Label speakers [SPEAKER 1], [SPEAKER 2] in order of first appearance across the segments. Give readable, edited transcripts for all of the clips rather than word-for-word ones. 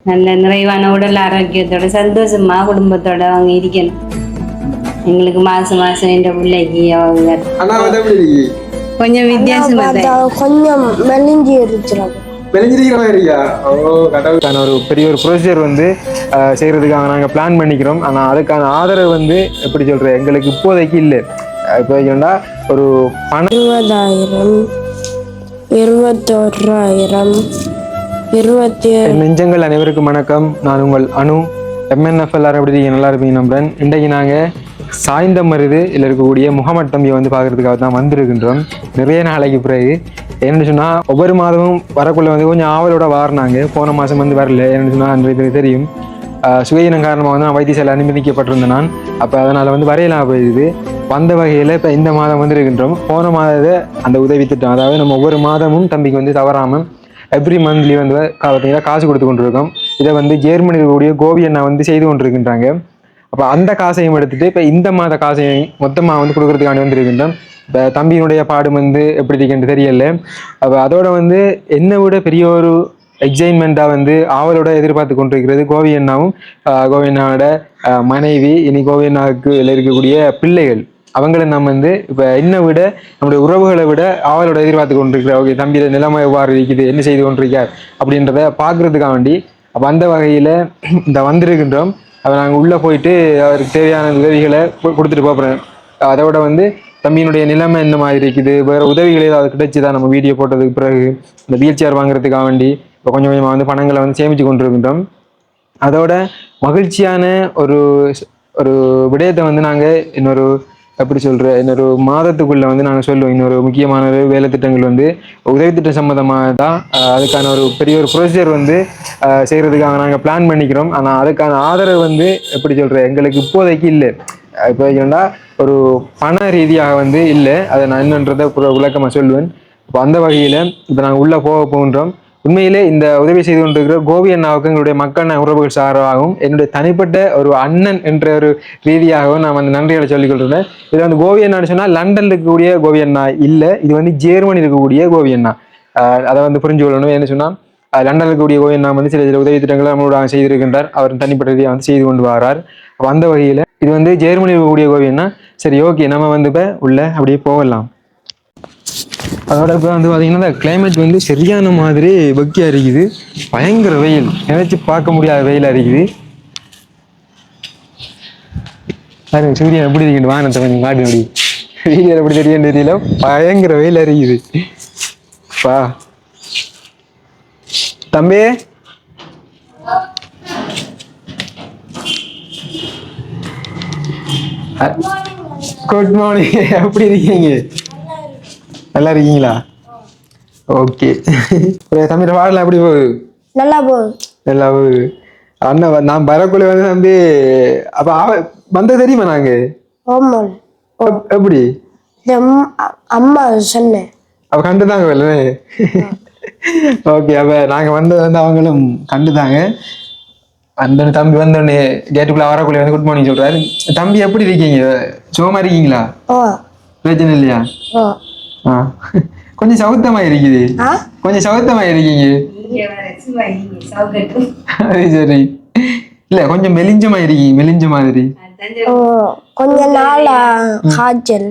[SPEAKER 1] நல்ல நிறைவான உடல் ஆரோக்கியத்தோட சந்தோஷமா குடும்பத்தோட அவங்க இருக்கணும். எங்களுக்கு மாசம் மாசம் என்ற பிள்ளைக்கு அவங்க கொஞ்சம் வித்தியாசம்
[SPEAKER 2] கொஞ்சம் மெலிஞ்சி இருக்கிறாங்க.
[SPEAKER 3] ஒரு பெரிய ஒரு ப்ரொசீஜர் வந்து செய்யறதுக்காக நாங்கள் பிளான் பண்ணிக்கிறோம். ஆனால் அதுக்கான ஆதரவு வந்து எப்படி சொல்ற எங்களுக்கு இப்போதைக்கு இல்லை. இப்போ ஒரு
[SPEAKER 2] 20,000 21,000 27.
[SPEAKER 3] நெஞ்சங்கள் அனைவருக்கும் வணக்கம். நான் உங்கள் அனு. MNF எல்லாரும் எப்படி இருக்கீங்க? நல்லா இருப்பீங்க நம்புறேன். இன்றைக்கு நாங்கள் சாய்ந்த மருது இல்லை இருக்கக்கூடிய முகமது தம்பியை வந்து பார்க்கறதுக்காக தான் வந்திருக்கின்றோம். நிறைய நாளைக்கு பிறகு என்னென்னு சொன்னால் ஒவ்வொரு மாதமும் வரக்குள்ள வந்து கொஞ்சம் ஆவலோட வாரினாங்க. போன மாதம் வந்து வரல. என்னென்னு சொன்னால் அன்றைக்கு தெரியும் சுகையினம் காரணமாக வந்து நான் வைத்தியசாலை அனுமதிக்கப்பட்டிருந்தேன் நான். அப்போ அதனால் வந்து வரையலாம் போயிடுது. வந்த வகையில் இப்போ இந்த மாதம் வந்து இருக்கின்றோம். போன மாதத்தை அந்த உதவி திட்டம், அதாவது நம்ம ஒவ்வொரு மாதமும் தம்பிக்கு வந்து தவறாமல் எவ்ரி மந்த்லி வந்து பார்த்தீங்கன்னா காசு கொடுத்து கொண்டிருக்கோம். இதை வந்து ஜெர்மனியில் இருக்கக்கூடிய கோவி அண்ணா வந்து செய்து கொண்டிருக்கின்றாங்க. அப்போ அந்த காசையும் எடுத்துட்டு இப்போ இந்த மாத காசையும் மொத்தமாக வந்து கொடுக்கறதுக்காண்டி வந்துருக்கின்றோம். இப்போ தம்பியினுடைய பாடு வந்து எப்படி இருக்குன்னு தெரியல. அப்போ அதோட வந்து என்னை விட பெரிய ஒரு எக்ஸைட்மெண்ட்டாக வந்து ஆவலோட எதிர்பார்த்து கொண்டிருக்கிறது கோவி அண்ணாவும் கோவி அண்ணாவோட மனைவி, இனி கோவி அண்ணாவுக்கு இருக்கக்கூடிய பிள்ளைகள். அவங்கள நம்ம வந்து இப்போ என்னை விட நம்முடைய உறவுகளை விட ஆவலோட எதிர்பார்த்து கொண்டிருக்கிறோம். ஓகே, தம்பியோட நிலைமை எவ்வாறு இருக்குது, என்ன செய்து கொண்டிருக்கார் அப்படின்றத பார்க்கறதுக்காக வேண்டி அப்போ அந்த வகையில் இந்த வந்திருக்கின்றோம். அப்போ நாங்கள் உள்ளே போயிட்டு அவருக்கு தேவையான உதவிகளை கொடுத்துட்டு போகிறோம். அதோட வந்து தம்பியினுடைய நிலைமை என்ன மாதிரி இருக்குது, வேறு உதவிகள் ஏதாவது கிடைச்சிதான் நம்ம வீடியோ போட்டதுக்கு பிறகு இந்த வீல் சேர் வாங்குறதுக்காக வேண்டி இப்போ கொஞ்சம் கொஞ்சமாக வந்து பணங்களை வந்து சேமித்து கொண்டிருக்கின்றோம். அதோட மகிழ்ச்சியான ஒரு ஒரு விடயத்தை வந்து நாங்கள் இன்னொரு மாதத்துக்குள்ளே வந்து நாங்கள் சொல்லுவோம். இன்னொரு முக்கியமான வேலை திட்டங்கள் வந்து உதவி திட்டம் சம்மந்தமாக தான். அதுக்கான ஒரு பெரிய ஒரு ப்ரொசீஜர் வந்து செய்கிறதுக்காக நாங்கள் பிளான் பண்ணிக்கிறோம். ஆனால் அதுக்கான ஆதரவு வந்து எப்படி சொல்கிற எங்களுக்கு இப்போதைக்கு இல்லை. இப்போ ஒரு பண ரீதியாக வந்து இல்லை. அதை நான் என்னன்றதை விளக்கமாக சொல்லுவேன். இப்போ அந்த வகையில் இப்போ நாங்கள் உள்ளே போகின்றோம். உண்மையிலே இந்த உதவி செய்து கொண்டிருக்கிற கோவி அண்ணாவுக்கு எங்களுடைய மக்கள் உறவுகள் சார்பாகவும் என்னுடைய தனிப்பட்ட ஒரு அண்ணன் என்ற ஒரு ரீதியாகவும் நான் வந்து நன்றிகளை சொல்லிக் கொள்கிறேன். இதில் வந்து கோவி அண்ணான்னு சொன்னால் லண்டனில் இருக்கக்கூடிய கோவி அண்ணா இல்லை, இது வந்து ஜெர்மனி இருக்கக்கூடிய கோவி அண்ணா. அதை வந்து புரிஞ்சு கொள்ளணும். என்ன சொன்னால் லண்டனில் இருக்கக்கூடிய கோவி அண்ணா வந்து சில உதவி திட்டங்களை நம்மளோட செய்திருக்கின்றார். அவர் தனிப்பட்ட ரீதியாக வந்து செய்து கொண்டு வரார். அந்த வகையில் இது வந்து ஜெர்மனி இருக்கக்கூடிய கோவி அண்ணா. சரி, ஓகே, நம்ம வந்து இப்போ உள்ள அப்படியே போகலாம். அதோட இப்போ வந்து பார்த்தீங்கன்னா இந்த கிளைமேட் வந்து சரியான மாதிரி வெக்கையாக இருக்குது. பயங்கர வெயில், நினைச்சு பார்க்க முடியாத வெயிலாக இருக்குது. பாருங்க சூரியன் எப்படி இருக்குது, வானத்தை கொஞ்சம் காட்டு அப்படி வெயில் எப்படி தெரியும் தெரியல. பயங்கர வெயில் இருக்குது. பா தம்பி, குட் மார்னிங். எப்படி இருக்கீங்க? நல்லா இருக்கீங்களா? ஓகே. தம்பி பாடலாம் எப்படி போகுது?
[SPEAKER 2] நல்லா போகுது.
[SPEAKER 3] நல்லா போகுது. அண்ணன் நான் வரக்குள்ள வந்து தம்பி அப்ப வந்த தெரியுமா நாங்க? எப்படி
[SPEAKER 2] அம்மா சொன்னேன்.
[SPEAKER 3] அப்ப கண்டுதாங்க வேலை. ஓகே, அப்ப நாங்க வந்து அவங்களும் கண்டுதாங்க. அந்த தம்பி வந்தோடனே கேட்டுக்குள்ள வரக்குள்ள வந்து குட் மார்னிங் சொல்றாரு. தம்பி எப்படி இருக்கீங்க? சுகமா இருக்கீங்களா? பிரச்சனை இல்லையா? கொஞ்சம் சவுத்தமா இருக்குது. கொஞ்சம் சவுத்தமா இருக்கீங்க. அது சரி. இல்ல கொஞ்சம் மெலிஞ்சமா இருக்கீங்க, மெலிஞ்ச மாதிரி.
[SPEAKER 2] கொஞ்ச நாளா காய்ச்சல்.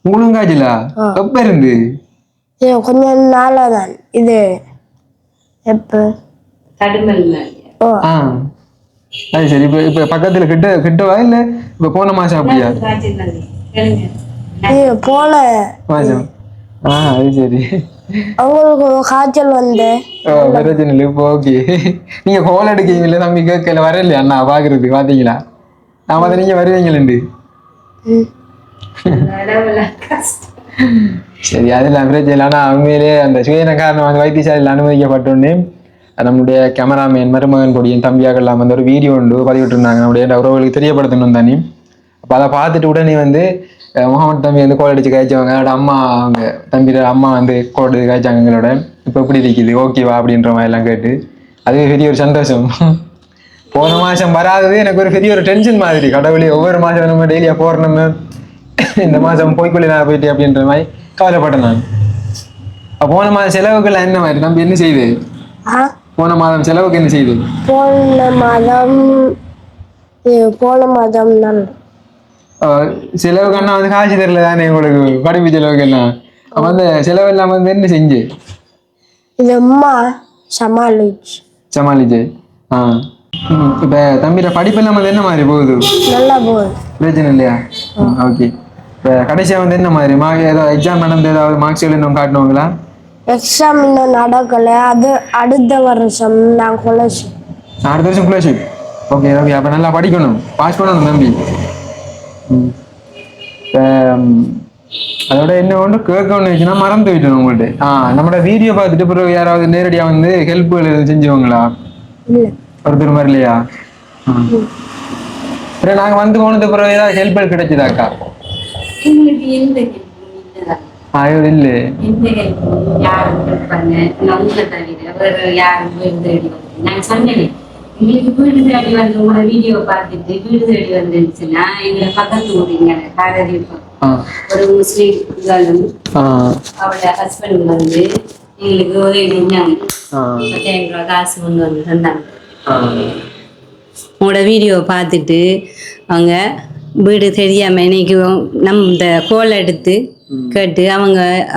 [SPEAKER 3] உங்களுக்கு காய்ச்சலா? எப்ப இருந்து?
[SPEAKER 2] கொஞ்ச நாளா தான் இது. எப்ப?
[SPEAKER 3] அது சரி. இப்ப பக்கத்துல கிட்டவா இல்ல இப்ப போன மாசம் அப்படியா?
[SPEAKER 2] போன
[SPEAKER 3] மாசம். அது சரி.
[SPEAKER 2] அவங்களுக்கு காய்ச்சல் வந்து
[SPEAKER 3] பிரச்சனை இல்லை. இப்போ ஓகே. நீங்க கோல் எடுக்கீங்கல்ல, தம்பி கேட்கல வரலையா அண்ணா பாக்குறதுக்கு? பாத்தீங்களா? நாம அதை நீங்க வருவீங்களேண்டு. சரி, அதெல்லாம் பிரச்சனை இல்லை. ஆனா உண்மையிலேயே அந்த சுயன காரணம் வந்து வைத்தியசாலையில் அனுமதிக்கப்பட்டோன்னு நம்முடைய கேமராமேன் மருமகன் கொடியின் தம்பியாக்கெல்லாம் வந்து ஒரு வீடியோ ஒன்று பதிவிட்டு இருந்தாங்க. நம்முடைய உறவுகளுக்கு தெரியப்படுத்தணும் தானே. அப்போ அதை பார்த்துட்டு உடனே வந்து முகமது தம்பி வந்து கோல் அடிச்சு காய்ச்சவங்க. அதோட அம்மா, அவங்க தம்பியோட அம்மா வந்து கோல் அடிச்சு காய்ச்சாங்க எங்களோட. இப்போ எப்படி இருக்குது, ஓகேவா அப்படின்ற மாதிரி எல்லாம் கேட்டு அதுவே பெரிய ஒரு சந்தோஷம். போன மாதம் வராதது எனக்கு ஒரு பெரிய ஒரு டென்ஷன் மாதிரி. கடவுளே, ஒவ்வொரு மாதம் நம்ம டெய்லியாக போகிற நம்ம இந்த மாதம் போய்க்குள்ளே நான் போயிட்டு அப்படின்ற மாதிரி கவலைப்பட்டேன் நான். போன மாதம் செலவுகள் என்ன மாதிரி நம்ம என்ன செய்யுது? போன மாதம் செலவுக்கு என்ன செய்து?
[SPEAKER 2] போன மாதம் நல்ல
[SPEAKER 3] செலவுக்கு அண்ணா வந்து காசு தரல தானே உங்களுக்கு படிப்பு செலவுக்கு எல்லாம். அப்ப அந்த செலவு இல்லாம வந்து என்ன செஞ்சு?
[SPEAKER 2] இது அம்மா
[SPEAKER 3] சமாளிச்சு. இப்ப தம்பியோட படிப்பு எல்லாம் வந்து என்ன மாதிரி போகுது?
[SPEAKER 2] நல்லா போகுது.
[SPEAKER 3] பிரச்சனை இல்லையா? ஓகே. இப்ப கடைசியா வந்து என்ன மாதிரி ஏதாவது எக்ஸாம் நடந்து ஏதாவது மார்க்ஸ் இன்னும் காட்டணுங்களா?
[SPEAKER 2] எக்ஸாம் இன்னும் நடக்கல. அது அடுத்த வருஷம் நான் ஸ்காலர்ஷிப்.
[SPEAKER 3] அடுத்த வருஷம் ஸ்காலர்ஷிப். Okay okay. அப்ப நல்லா படிக்கணும், பாஸ் பண்ணணும் தம்பி. அதோட என்ன ஒன்று கேட்கணும்னு வச்சுன்னா மறந்து போயிட்டோம் உங்கள்கிட்ட. நம்மளோட வீடியோ பார்த்துட்டு பிறகு யாராவது நேரடியாக வந்து ஹெல்ப் செஞ்சவங்களா? ஒருத்தர் மாதிரி இல்லையா? சரி, நாங்கள் வந்து போனது பிறகு ஏதாவது ஹெல்ப் கிடைச்சதாக்கா? இல்லை.
[SPEAKER 1] எங்களுக்கு வீடு தேடி வந்து உங்களோட வீடியோ பார்த்துட்டு வீடு தேடி வந்துருச்சுன்னா எங்களை பக்கத்து ஊருங்க காரதீபம் ஒரு முஸ்லீம் அவளோட ஹஸ்பண்ட் வந்து எங்களுக்கு உதவி செஞ்சாங்க. 10,000 ரூபாய் காசு கொண்டு வந்து தந்தாங்க. உங்களோட வீடியோ பார்த்துட்டு அவங்க வீடு தெரியாம இன்னைக்கு இந்த கோல் எடுத்து கேட்டு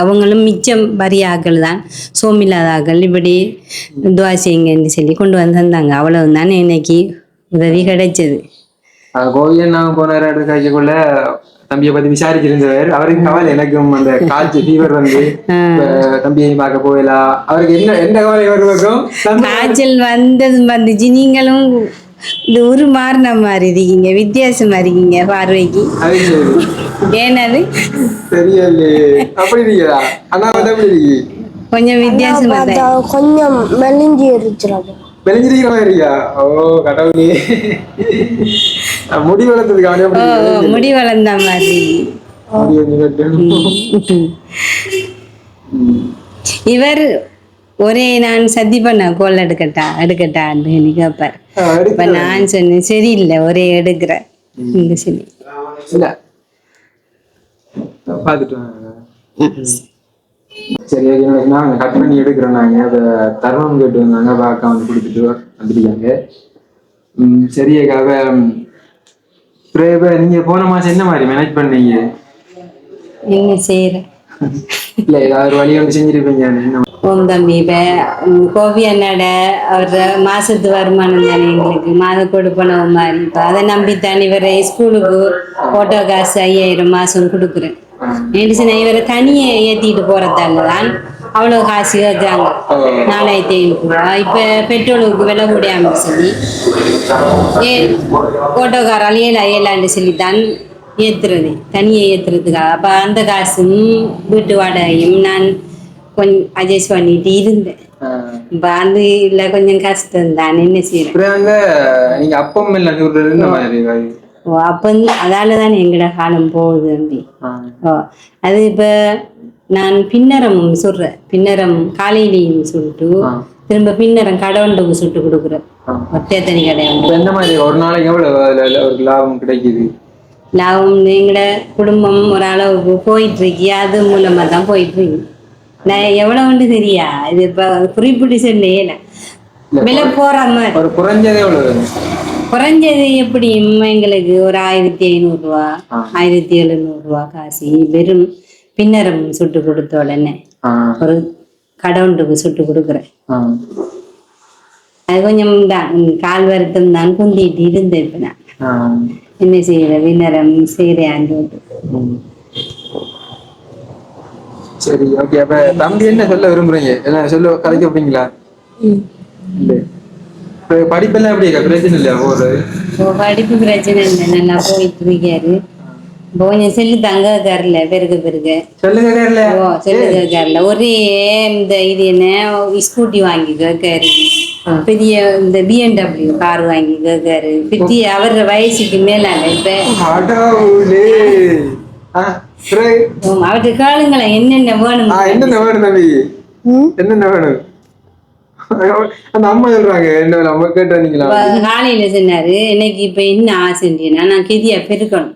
[SPEAKER 1] அவங்களும் மிச்சம் வரியாக்கள் தான், சோமில்லாதாக்கள் இப்படி துவாசிங்கன்னு சொல்லி கொண்டு வந்து தந்தாங்க. அவ்வளவு தானே இன்னைக்கு உதவி கிடைச்சது.
[SPEAKER 3] கோவியன் நாங்கள் போன இடத்துக்குள்ள தம்பியை பத்தி விசாரிச்சிருந்தவர். அவருக்கு கவலை எனக்கும் அந்த காய்ச்சல் ஃபீவர் வந்து தம்பியை பார்க்க போகலாம். அவருக்கு என்ன கவலை வருவதும்
[SPEAKER 1] காய்ச்சல் வந்துச்சு. நீங்களும் இது ஒரு மாறின மாதிரி இருக்கீங்க, வித்தியாசமா இருக்கீங்க பார்வைக்கு. ஏனது
[SPEAKER 3] தெரியலையே. அப்படி இருக்கா? ஆனா
[SPEAKER 1] கொஞ்சம் வித்தியாசமா
[SPEAKER 2] கொஞ்சம் மெலிஞ்சிருக்கிற
[SPEAKER 3] மாதிரி இருக்கா? ஓ கடவுளே. முடி வளர்ந்ததுக்கு
[SPEAKER 1] முடி வளர்ந்த மாதிரி. இவர் ஒரே நான் சத்தி பண்ண கோல் எடுக்கட்டான்னு கேட்பார். இப்ப நான் சொன்னேன் சரியில்லை ஒரே எடுக்கிற சொல்லி
[SPEAKER 3] சரி நாங்க கட் பண்ணி எடுக்கிறோம். நாங்க அதை தர்மம் கேட்டு வந்தாங்க, பார்க்க வந்து கொடுத்துட்டு வந்துருக்காங்க. சரியாக்காக நீங்க போன மாசம் என்ன மாதிரி மேனேஜ் பண்ணீங்க?
[SPEAKER 1] என்ன செய்யறேன்
[SPEAKER 3] இல்ல ஏதாவது ஒரு வழி வந்து செஞ்சிருப்பீங்க.
[SPEAKER 1] ஓம் தம்பி இப்ப கோபி அண்ணாட அவர் மாசத்து வருமானம் தானே எங்களுக்கு மாத கொடுப்பனவு மாதிரி. இப்ப அதை நம்பித்தான் இவரை ஸ்கூலுக்கு ஓட்டோ காசு 5,000 மாசம் கொடுக்குறேன். மெடிசன் இவரை தனியை ஏத்திட்டு போறதால தான் அவ்வளவு காசு கேட்குறாங்க. 4,500 ரூபாய். இப்ப பெட்ரோலுக்கு விலை கூடியாம சொல்லி ஓட்டோக்காரால் ஏழாண்டு சொல்லித்தான் ஏத்துறது, தனியை ஏத்துறதுக்காக. அப்ப அந்த காசும் வீட்டு வாடகையும் நான் கொஞ்சம் அட்ஜஸ்ட் பண்ணிட்டு இருந்தேன். இப்ப அந்த இல்ல கொஞ்சம் கஷ்டம் தான், என்ன செய்யறேன்.
[SPEAKER 3] நீங்க அப்பம்
[SPEAKER 1] அப்ப அதாலதான் எங்கட காலம் போகுது அப்படி. அது இப்ப நான் பின்னரமும் சுடுறேன். பின்னரம் காலையிலையும் சுட்டு திரும்ப பின்னரம் கடவுண்டுக்கு சுட்டு கொடுக்குறேன். ஒட்டேத்தனி கடை
[SPEAKER 3] எந்த மாதிரி ஒரு நாளைக்கு எவ்வளவு லாபம் கிடைக்குது?
[SPEAKER 1] லாபம் எங்கட குடும்பம் ஒரு அளவுக்கு போயிட்டு இருக்கு. அது மூலமா தான் போயிட்டு இருக்கு. நான் எவ்வளவுன்னு தெரியா, இது இப்ப குறிப்பிட்டு சொல்லல. விலை போற மாதிரி குறைஞ்சது எப்படியும் எங்களுக்கு ஒரு 1,500 ரூபா 1,700 ரூபா காசு வெறும் பின்னரம் சுட்டு கொடுத்த உடனே ஒரு கடவுண்டுக்கு சுட்டு கொடுக்குறேன். அது கொஞ்சம் தான் கால் வருத்தம் தான் குந்திட்டு இருந்தேன். இப்ப நான் என்ன செய்யற பின்னரம் செய்யறேன்.
[SPEAKER 3] சரி ஓகே. அப்ப தம்பி என்ன சொல்ல விரும்புறீங்க? என்ன சொல்ல கலைக்க அப்படிங்களா? படிப்பெல்லாம் எப்படி பிரச்சனை இல்லையா?
[SPEAKER 1] படிப்பு பிரச்சனை இல்லை, நல்லா போயிட்டு இருக்காரு. கொஞ்சம் செல்லு தங்க கரல பெருக சொல்லுங்க. ஒரே இந்த இது என்ன ஸ்கூட்டி வாங்கி கேட்காரு, பெரிய இந்த BMW கார் வாங்கி கேட்காரு. பெரிய அவர வயசுக்கு மேலாங்க. இப்ப அவருக்கு காலுங்களா என்னென்ன வேணும்,
[SPEAKER 3] என்னென்ன வேணும், என்னென்ன வேணும் அந்த அம்மா சொல்றாங்க. என்ன அம்மா கேட்டீங்களா?
[SPEAKER 1] காலையில சொன்னாரு எனக்கு இப்ப என்ன ஆசைன்னா நான் கெதியா பெருக்கணும்.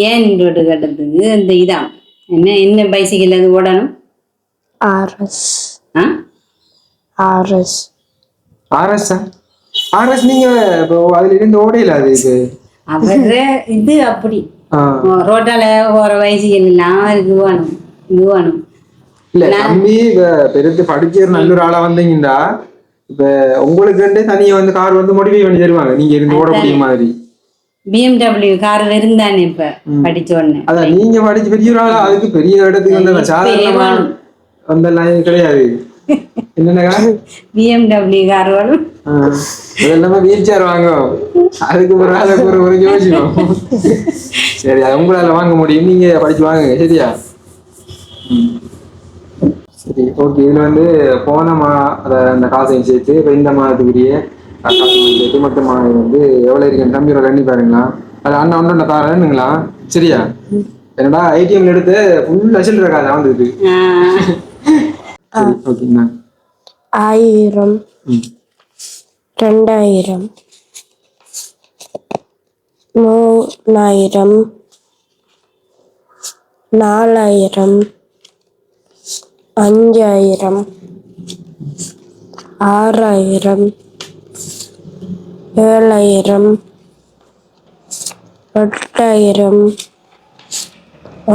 [SPEAKER 1] ஏன் ரோடு கட்டுறதுக்கு அந்த இதான் என்ன பைசிக்கல் அது ஓடணும்.
[SPEAKER 3] ஆர்எஸ் ஆர்எஸ் நீங்க இப்போ அதுல இருந்து ஓடையில அது இது
[SPEAKER 1] அவர இது அப்படி ரோட்டால போற வயசுகள் எல்லாம் அவருக்கு வேணும் இது வேணும்.
[SPEAKER 3] இல்ல தம்பி இப்ப பெருத்து படிச்சு நல்ல ஒரு ஆளா வந்தீங்கடா இப்ப உங்களுக்கு தனியா வந்து கார் வந்து மோடிஃபை பண்ணி தருவாங்க நீங்க இருந்து ஓடக்கூடிய மாதிரி.
[SPEAKER 1] BMW கார் இருந்தானே இப்ப படிச்ச உடனே.
[SPEAKER 3] அதான் நீங்க படிச்சு பெரிய ஒரு ஆளா அதுக்கு பெரிய இடத்துக்கு வந்த சாதாரணமா வந்தெல்லாம் கிடையாது. என்னென்ன கார்?
[SPEAKER 1] BMW கார் வரும்.
[SPEAKER 3] அதெல்லாமே வீல் சேர் வாங்கும். அதுக்கு ஒரு ஆளுக்கு ஒரு யோசிக்கும். சரி அது உங்களால வாங்க முடியும், நீங்க படிச்சு வாங்குங்க சரியா. சரி ஓகே. இதுல வந்து போன அந்த காசையும் சேர்த்து இப்போ இந்த மாதத்துக்குரிய காசையும் சேர்த்து மொத்தமாக வந்து எவ்வளோ இருக்குன்னு தம்பியோட எண்ணி பாருங்களா. அது அண்ணன் ஒன்று தாரேன்னுங்களா சரியா. என்னடா ஐடிஎம்ல எடுத்து ஃபுல் அசில் இருக்காது வந்துருக்கு. சரி ஓகேண்ணா.
[SPEAKER 2] 1000 2000 3000 4000 5000 6000 7000 8000 9000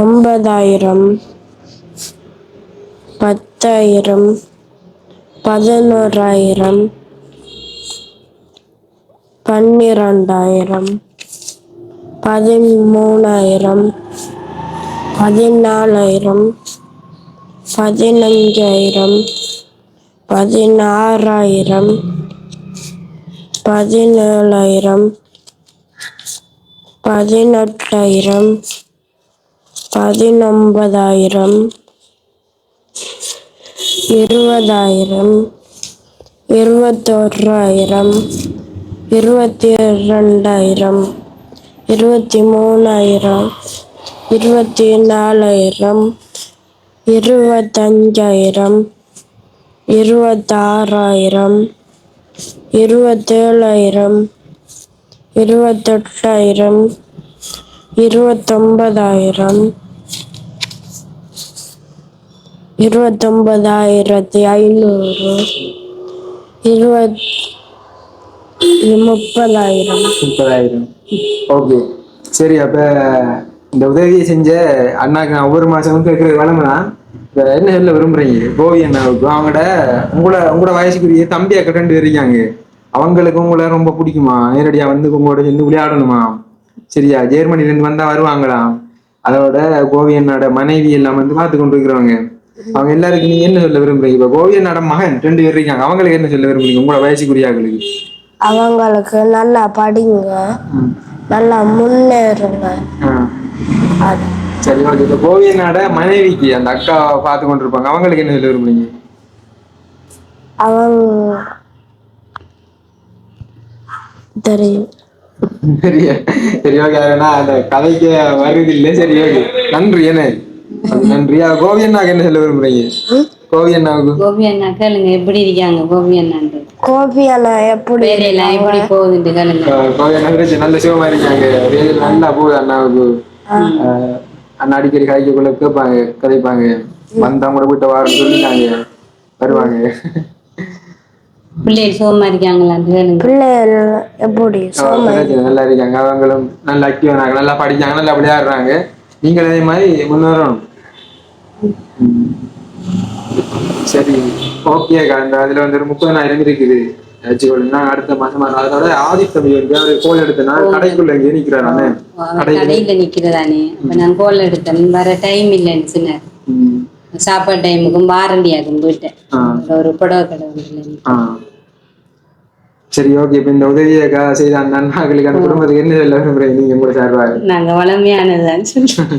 [SPEAKER 2] 10000 11,000 12,000 13,000 14,000 15,000 16,000 17,000 18,000 19,000 20,000 21,000 22,000 23,000 24,000 25,000 26,000 27,000 28,000 29,000 29,500
[SPEAKER 3] 30,000. ஓகே சரி. அப்ப இந்த உதவியை செஞ்ச அண்ணாக்கு நான் ஒவ்வொரு மாசமும் கேட்கறது வளமுனா இப்ப என்ன சொல்ல விரும்புறீங்க கோவி அண்ணாவுக்கு அவங்களோட உங்களோட வயசுக்குரிய தம்பி அக்கா 2 பேர் இருக்காங்க. அவங்களுக்கு உங்களை ரொம்ப பிடிக்குமா, நேரடியா வந்து உங்களோட சேர்ந்து விளையாடணுமா சரியா. ஜெர்மனில இருந்து வந்தா வருவாங்களாம். அதோட கோவி அண்ணோட மனைவி எல்லாம் வந்து பார்த்து கொண்டு இருக்கிறவங்க. அவங்க எல்லாருக்கும் நீங்க என்ன சொல்ல விரும்புறீங்க? இப்ப கோவி அண்ணோட மகன் 2 பேர் இருக்காங்க, அவங்களுக்கு என்ன சொல்ல விரும்புறீங்க உங்களோட வயசுக்குரியாக்களுக்கு?
[SPEAKER 2] அவங்களுக்கு நல்லா படிங்க, நல்லா முன்னேறுங்க.
[SPEAKER 3] சரி ஓகே. இப்ப கோவியனோட மனைவிக்கு அந்த அக்கா பார்த்து கொண்டிருப்பாங்க, அவங்களுக்கு என்ன சொல்ல விரும்புறீங்க?
[SPEAKER 2] அவங்க தெரியும்.
[SPEAKER 3] சரி ஓகே. அந்த கதைக்கு வருது இல்லை. சரி ஓகே நன்றி. என்ன நன்றியா. கோவி அண்ணாக்கு என்ன சொல்ல விரும்புறீங்க? கோவி அண்ணாவுக்கு
[SPEAKER 1] கேளுங்க எப்படி இருக்காங்க கோபி
[SPEAKER 2] அண்ணா எப்படி
[SPEAKER 1] வேலையெல்லாம் எப்படி போகுதுன்னு கேளுங்க.
[SPEAKER 3] கோவி அண்ணா நல்ல சிவமா இருக்காங்க, வேலையில் நல்லா போகுது அண்ணாவுக்கு. அண்ணா அடிக்கடி கதைக்குள்ள கேட்பாங்க, கதைப்பாங்க. வந்தவங்க கூட வீட்டை வாரம் சொல்லிட்டாங்க வருவாங்க.
[SPEAKER 1] பிள்ளைகள் சோமா இருக்காங்களா?
[SPEAKER 2] பிள்ளைகள் எப்படி
[SPEAKER 3] நல்லா இருக்காங்க. அவங்களும் நல்லா ஆக்டிவானாங்க, நல்லா படிக்காங்க, நல்லா விளையாடுறாங்க. நீங்கள் அதே மாதிரி முன்னேறணும். சரி ஓகேக்கா. இந்த அதுல வந்து 30,000 இருக்குது வச்சுக்கொள்ளுங்க. அடுத்த மாசம் அதோட ஆதித்தம்பி வந்து கோல் எடுத்தனா கடைக்குள்ள இங்கே நிக்கிறானே,
[SPEAKER 1] கடையில நிக்கிறதானே. அப்ப நான் கோல் எடுத்தேன், வர டைம் இல்லைன்னு சொன்னேன். சாப்பாடு டைமுக்கும் வாரண்டியாகும் போயிட்டேன். ஒரு புடவை கடை ஒன்றுல.
[SPEAKER 3] சரி ஓகே. இப்ப இந்த உதவியை செய்த அந்த அண்ணாக்களுக்கு அந்த குடும்பத்துக்கு என்ன சொல்ல விரும்புறீங்க நீங்க கூட சார்பாக?
[SPEAKER 1] நாங்க வளமையானதான் சொல்றோம்.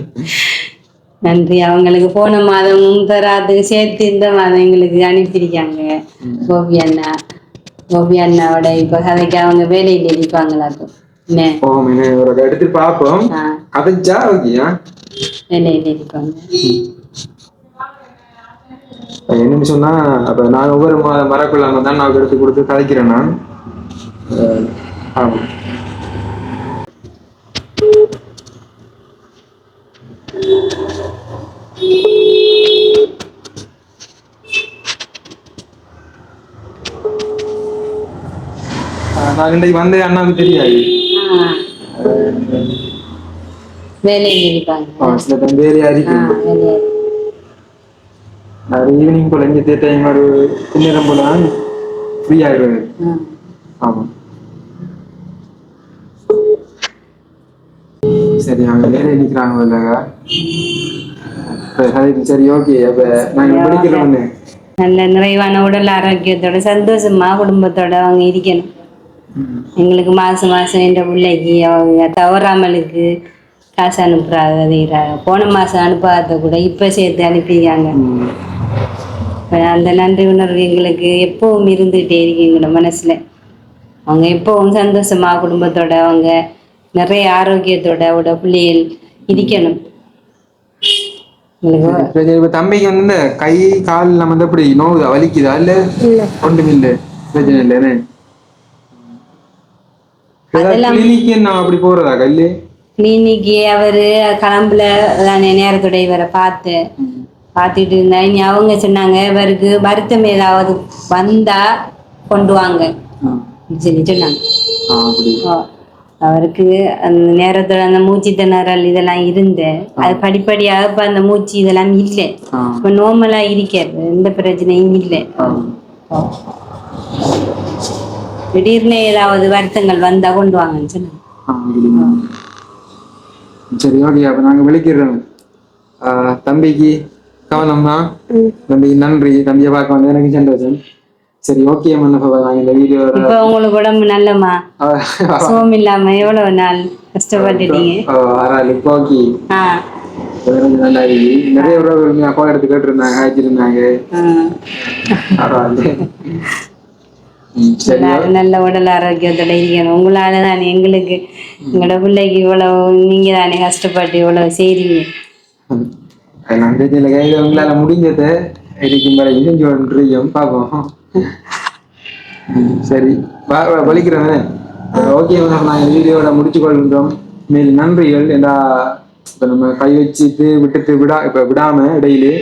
[SPEAKER 1] நன்றி. அவங்களுக்கு போன மாதமும் தராதுக்கு சேர்த்து இந்த மாதம் எங்களுக்கு அனுப்பிச்சிருக்காங்க. கோபி அண்ணாவோட இப்ப கதைக்கு அவங்க வேலையில இருப்பாங்களாக்கும்.
[SPEAKER 3] எடுத்து பாப்போம். கதைச்சா ஓகேயா
[SPEAKER 1] வேலையில இருப்பாங்க.
[SPEAKER 3] என்னன்னு சொன்னா அப்ப நான் ஒவ்வொரு மரக்குள்ளாம தான் நான் எடுத்து கொடுத்து கதைக்கிறேன் நான். ஆமா இன்றைக்கு வந்து அண்ணாவுக்கு தெரியாது.
[SPEAKER 1] வேலையில் இருப்பாங்க.
[SPEAKER 3] சில டைம் வேலையா இருக்கு. அது ஈவினிங் போல இங்கே டைம் ஒரு பின்னேரம் போல ஃப்ரீ ஆயிடுவாரு. ஆமா சரி அவங்க வேலையை நிற்கிறாங்க இல்லைங்க. சரி ஓகே அப்ப நாங்க படிக்கிறோம்.
[SPEAKER 1] நல்ல நிறைவான உடல் ஆரோக்கியத்தோட சந்தோஷமா குடும்பத்தோட அவங்க இருக்கணும். எங்களுக்கு மாசம் மாசம் என்ற பிள்ளைக்கு அவங்க தவறாமலுக்கு காசு அனுப்புறாங்க. போன மாசம் அனுப்பாத கூட இப்ப சேர்த்து அனுப்பிடுறாங்க. அந்த நன்றி உணர்வு எங்களுக்கு எப்பவும் இருந்துகிட்டே இருக்கு எங்களோட மனசுல. அவங்க எப்பவும் சந்தோஷமா குடும்பத்தோட அவங்க நிறைய ஆரோக்கியத்தோட அவட பிள்ளைகள் இருக்கணும்.
[SPEAKER 3] தம்பிக்கு வந்து இந்த கை கால் நம்ம வந்து எப்படி நோவுதா வலிக்குதா இல்ல ஒன்றும் இல்லை பிரச்சனை இல்லைன்னு அப்படி போறதா கல்லு
[SPEAKER 1] கிளினிக்கு அவரு கிளம்புல தானே நேரத்தோட இவரை பார்த்துட்டு இருந்தா இனி அவங்க சொன்னாங்க இவருக்கு வருத்தம் ஏதாவது வந்தா கொண்டு வாங்க சொன்னாங்க. அவருக்கு அந்த நேரத்தோட அந்த மூச்சு திணறல் இதெல்லாம் இருந்து அது படிப்படியாக இப்ப அந்த மூச்சு இதெல்லாம் இல்லை. இப்ப நோமலா இருக்காது, எந்த பிரச்சனையும் இல்லை. திடீர்னு ஏதாவது வருத்தங்கள் வந்தா கொண்டு வாங்கன்னு சொன்னாங்க.
[SPEAKER 3] சரி ஓகே அப்ப நாங்க விളിக்கிறோம். தம்பிக்கு கவனம்னா தம்பி நன்றி. தம்பியை பார்க்க வந்து எனக்கு சந்தோஷம். சரி ஓகே நாங்க இந்த வீடியோ
[SPEAKER 1] இப்ப உங்களுக்கு உடம்பு நல்லமா சோம் இல்லாம எவ்வளவு நாள் கஷ்டப்பட்டுட்டீங்க.
[SPEAKER 3] நல்லா இருக்கு. நிறைய அப்பா எடுத்து கேட்டுருந்தாங்க ஆயிச்சிருந்தாங்க.
[SPEAKER 1] நல்ல உடல் ஆரோக்கியத்தோட இருக்கணும். உங்களாலதான் எங்களுக்கு எங்களோட பிள்ளைக்கு இவ்வளவு நீங்க தானே கஷ்டப்பட்டு இவ்வளவு செய்றீங்க.
[SPEAKER 3] உங்களால முடிஞ்சதை பார்ப்போம். சரி வலிக்கிறேன். ஓகே நாங்க வீடியோட முடிச்சு கொள்கின்றோம். மேலும் நன்றிகள். எல்லா இப்ப நம்ம கை வச்சுட்டு விட்டுட்டு விடாம இடையிலே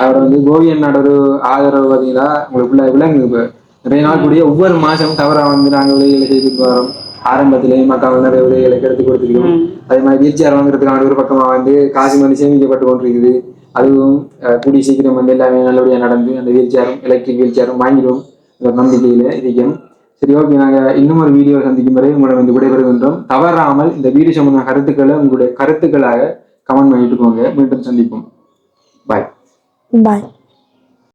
[SPEAKER 3] அவரை வந்து கோவி அண்ணாட ஒரு ஆதரவு பார்த்தீங்களா உங்களுக்குள்ள விலங்கு. இப்ப நிறைய நாள் கூடிய ஒவ்வொரு மாசமும் தவறா வந்து நாங்கள் உதவிகளை செய்துட்டு வரோம். ஆரம்பத்திலேயே மக்கள் நிறைய உதவிகளை எடுத்து கொடுத்துருக்கோம். அதே மாதிரி வீழ்ச்சியார் வாங்குறதுக்கான ஒரு பக்கமா வந்து காசு வந்து சேமிக்கப்பட்டு கொண்டிருக்குது. அதுவும் கூடிய சீக்கிரம் வந்து எல்லாமே நல்லபடியா நடந்து அந்த வீழ்ச்சியாரும் எலக்ட்ரிக் வீழ்ச்சியாரும் வாங்கிடும் நம்பிக்கையில இருக்கும். சரி ஓகே நாங்க இன்னும் ஒரு வீடியோ சந்திக்கும் வரை உங்களை வந்து விடைபெறுகின்றோம். தவறாமல் இந்த வீடியோ சம்பந்தமான கருத்துக்களை உங்களுடைய கருத்துக்களாக கமெண்ட் பண்ணிட்டு போங்க. மீண்டும் சந்திப்போம். பாய்.